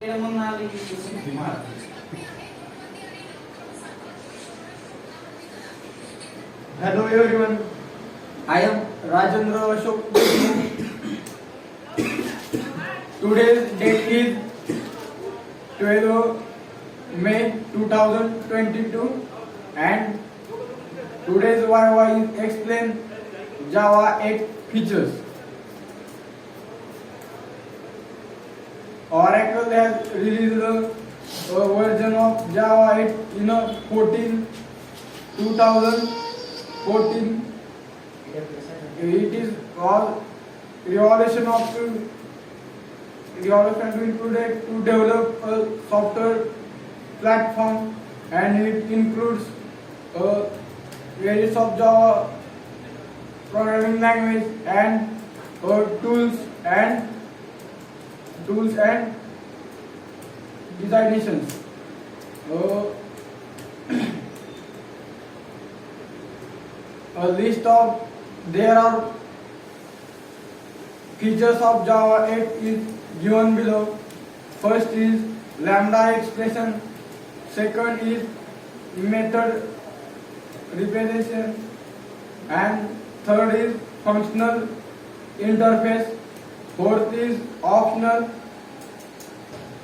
Hello everyone, I am Rajendra Ashok. Today's date is 12 May 2022 and today's YY is explain Java 8 features. Oracle has released a version of Java 8 in 2014. It is called revolution to develop a software platform, and it includes various of Java programming language and tools and designations. A list of there are features of Java 8 is given below. First is lambda expression, second is method representation, and third is functional interface, fourth is optional,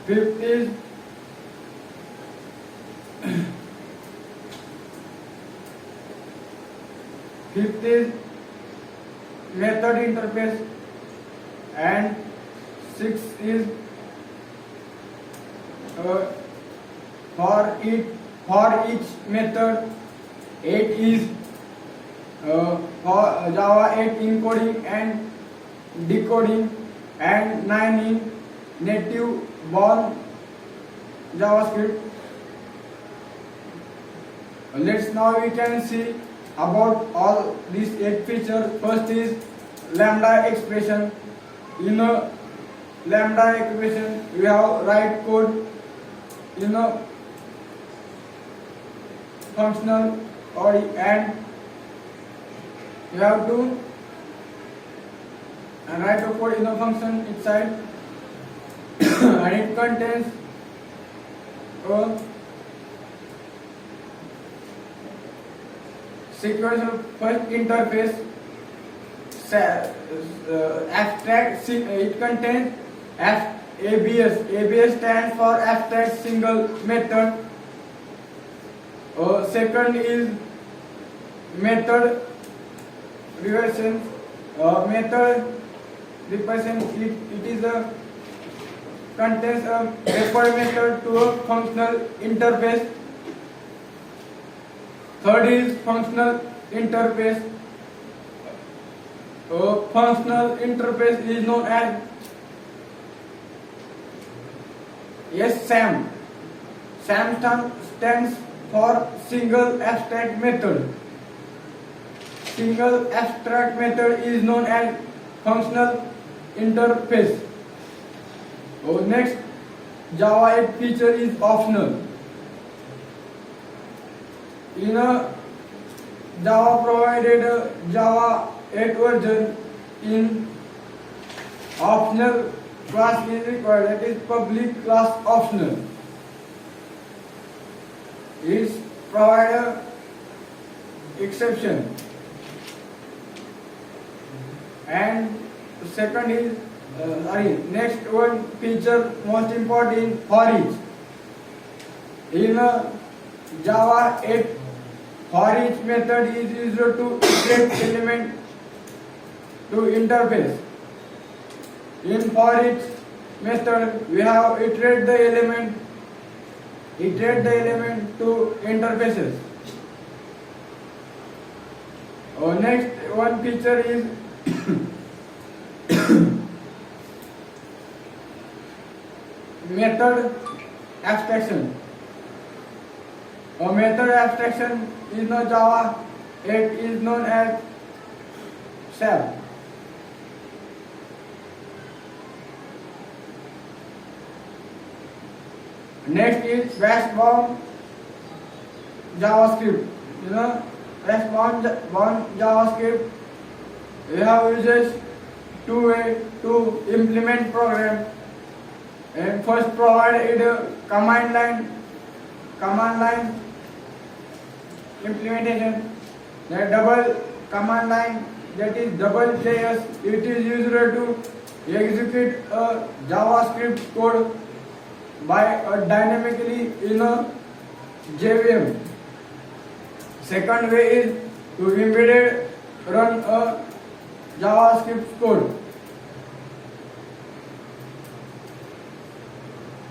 fifth is method interface, and sixth is for each method. Eight is for Java 8 encoding and decoding, and 9 is native born JavaScript. Let's now we can see about all these 8 features. First is lambda expression. In a lambda expression we have write code in a functional and you have to write a code in a function inside and it contains a sequential first interface, abstract. It contains ABS. ABS stands for abstract single method. Second is method reversion. Method represent it is a contains a refer method to a functional interface. Third is functional interface. Functional interface is known as SAM. SAM stands for single abstract method. Single abstract method is known as functional interface. Next, Java 8 feature is optional. In a Java provided a Java 8 version, in optional class is required, that is public class optional. It provide a exception. And second is next one feature most important, for each. In a Java 8 for each method is used to iterate element to interface. In for each method we have iterate the element to interfaces. Next one feature is method abstraction. A method abstraction in the Java 8 is known as SAM. Next is bash-bound JavaScript. Bash-bound JavaScript we have uses two ways to implement program. And first provided command line implementation. The double command line, that is double JS. It is used to execute a JavaScript code by dynamically in a JVM. Second way is to embedded run a JavaScript code.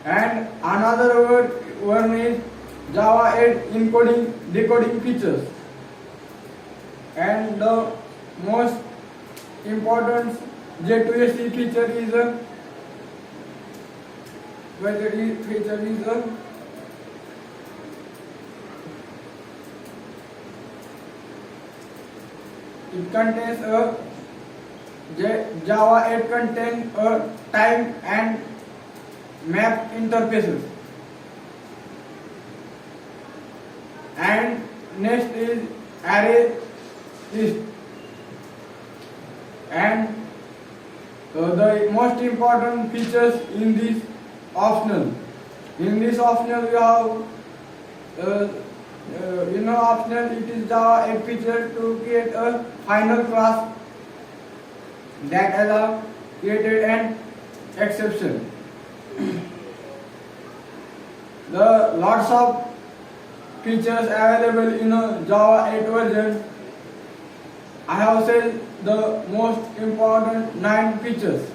And another one is Java 8 encoding decoding features. And the most important J2SE feature is it contains a Java 8 contains a time and map interfaces. And next is array list. And the most important features in this optional. In this optional we have optional, it is Java 8 feature to create a final class that allows created an exception. The lots of features available in a Java 8 version. I have said the most important 9 features.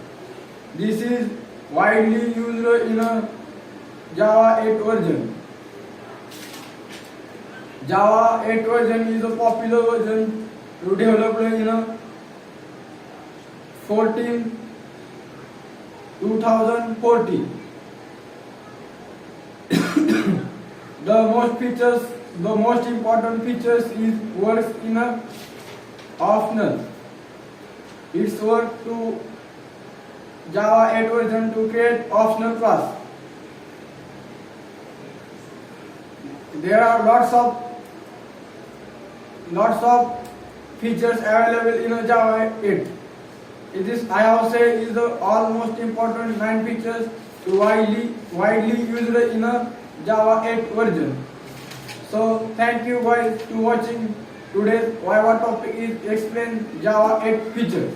This is widely used in a Java 8 version. Java 8 version is a popular version to develop in a 2014. The most important features is works in a optional. It's work to Java 8 version to create optional class. There are lots of features available in a Java 8. It is, I have said, is the almost important 9 features to widely used in a Java 8 version. So thank you guys to watching today's Viva topic is explain Java 8 features.